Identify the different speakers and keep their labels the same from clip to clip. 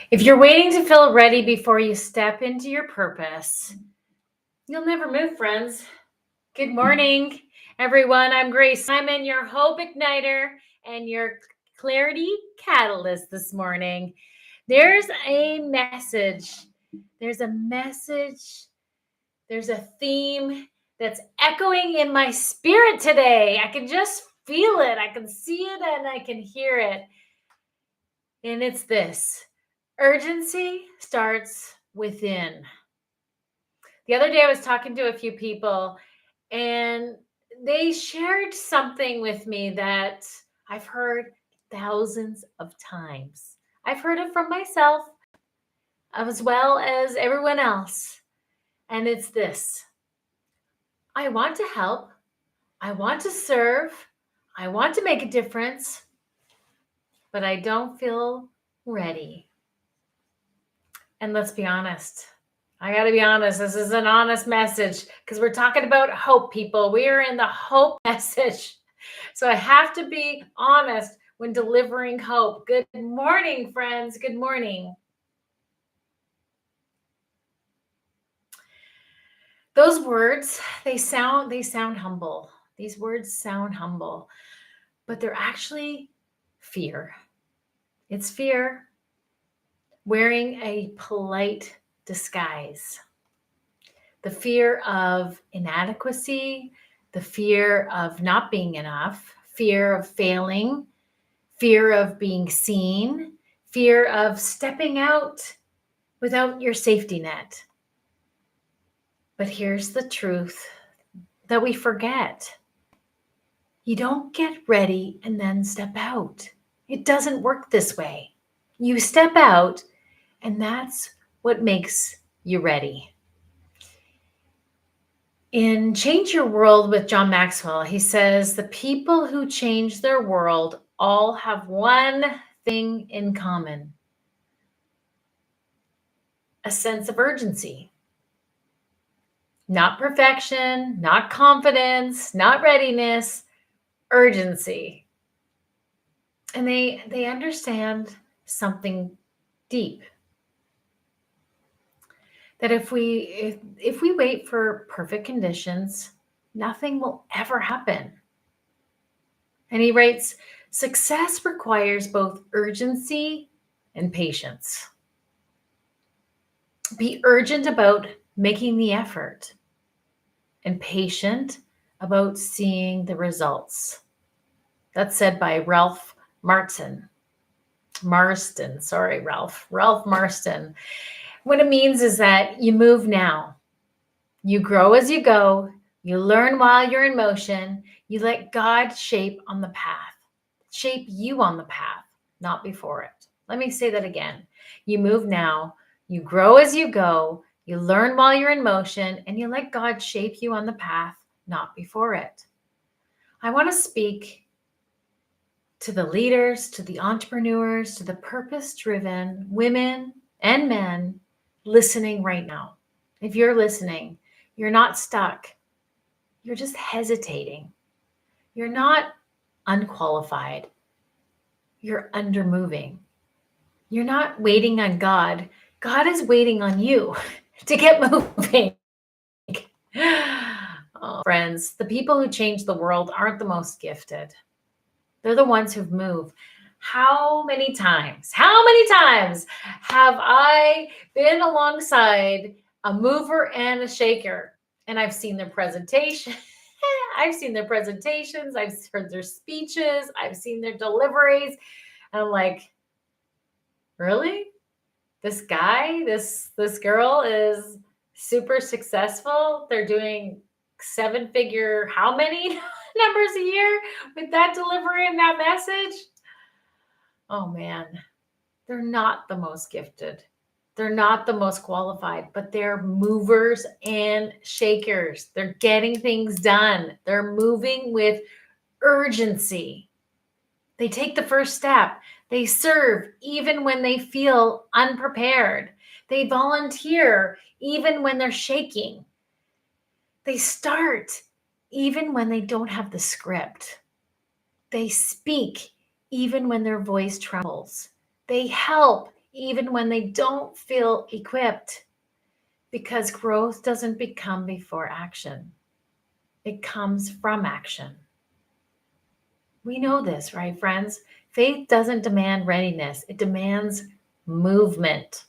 Speaker 1: If you're waiting to feel ready before you step into your purpose, you'll never move, friends. Good morning, everyone. I'm Grace. I'm in your Hope Igniter and your Clarity Catalyst this morning. There's a message. There's a message. There's a theme that's echoing in my spirit today. I can just feel it. I can see it and I can hear it. And it's this: urgency starts within. The other day I was talking to a few people and they shared something with me that I've heard thousands of times. I've heard it from myself as well as everyone else. And it's this: I want to help. I want to serve. I want to make a difference, but I don't feel ready. And let's be honest. I got to be honest. This is an honest message because we're talking about hope, people. We are in the hope message. So I have to be honest when delivering hope. Good morning, friends. Good morning. Those words, they sound humble. These words sound humble, but they're actually fear. It's fear wearing a polite disguise. The fear of inadequacy, the fear of not being enough, fear of failing, fear of being seen, fear of stepping out without your safety net. But here's the truth that we forget. You don't get ready and then step out. It doesn't work this way. You step out, and that's what makes you ready. In Change Your World with John Maxwell, he says, the people who change their world all have one thing in common: a sense of urgency. Not perfection, not confidence, not readiness, urgency. And they understand something deep. That if we wait for perfect conditions, nothing will ever happen. And he writes, success requires both urgency and patience. Be urgent about making the effort and patient about seeing the results. That's said by Ralph Marston. Ralph Marston. What it means is that you move now. You grow as you go. You learn while you're in motion. You let God shape you on the path, not before it. Let me say that again. You move now. You grow as you go. You learn while you're in motion, and you let God shape you on the path, not before it. I want to speak to the leaders, to the entrepreneurs, to the purpose-driven women and men listening right now. If you're listening, you're not stuck. You're just hesitating. You're not unqualified. You're undermoving. You're not waiting on God. God is waiting on you to get moving. Oh, friends, the people who change the world aren't the most gifted. They're the ones who've moved. How many times have I been alongside a mover and a shaker? And I've seen their presentation. I've seen their presentations. I've heard their speeches. I've seen their deliveries. And I'm like, really? This guy, this girl is super successful. They're doing 7-figure, how many numbers a year with that delivery and that message? Oh man, they're not the most gifted. They're not the most qualified, but they're movers and shakers. They're getting things done. They're moving with urgency. They take the first step. They serve even when they feel unprepared. They volunteer even when they're shaking. They start even when they don't have the script. They speak even when their voice trembles. They help even when they don't feel equipped, because growth doesn't become before action. It comes from action. We know this, right, friends? Faith doesn't demand readiness. It demands movement.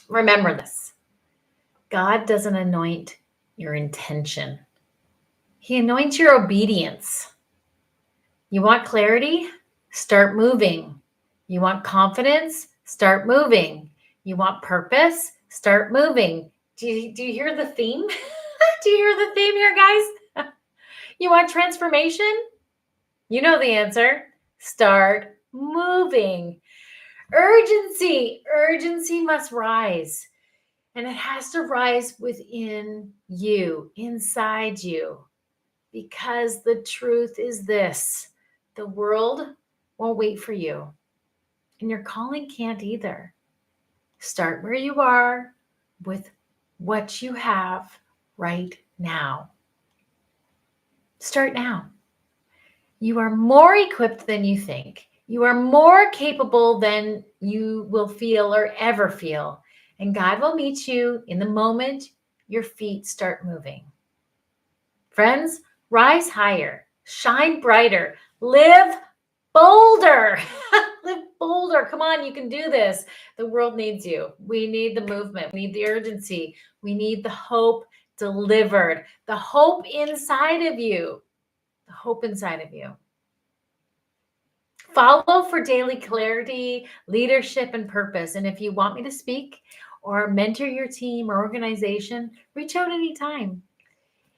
Speaker 1: Remember this. God doesn't anoint your intention. He anoints your obedience. You want clarity? Start moving. You want confidence? Start moving. You want purpose? Start moving. Do you hear the theme? Do you hear the theme here, guys? You want transformation? You know the answer. Start moving. Urgency. Urgency must rise. And it has to rise within you, inside you. Because the truth is this: the world won't wait for you. And your calling can't either. Start where you are with what you have right now. Start now. You are more equipped than you think. You are more capable than you will feel or ever feel. And God will meet you in the moment your feet start moving. Friends, rise higher, shine brighter, live bolder. Live bolder. Come on, you can do this. The world needs you. We need the movement. We need the urgency. We need the hope delivered. The hope inside of you. The hope inside of you. Follow for daily clarity, leadership, and purpose. And if you want me to speak or mentor your team or organization, reach out anytime.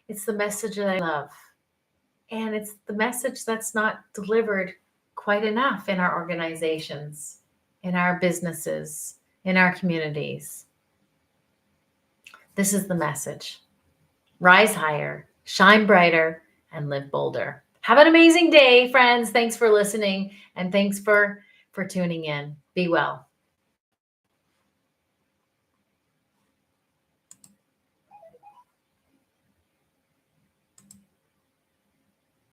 Speaker 1: It's the message that I love. And it's the message that's not delivered quite enough in our organizations, in our businesses, in our communities. This is the message. Rise higher, shine brighter, and live bolder. Have an amazing day, friends. Thanks for listening, and thanks for tuning in. Be well.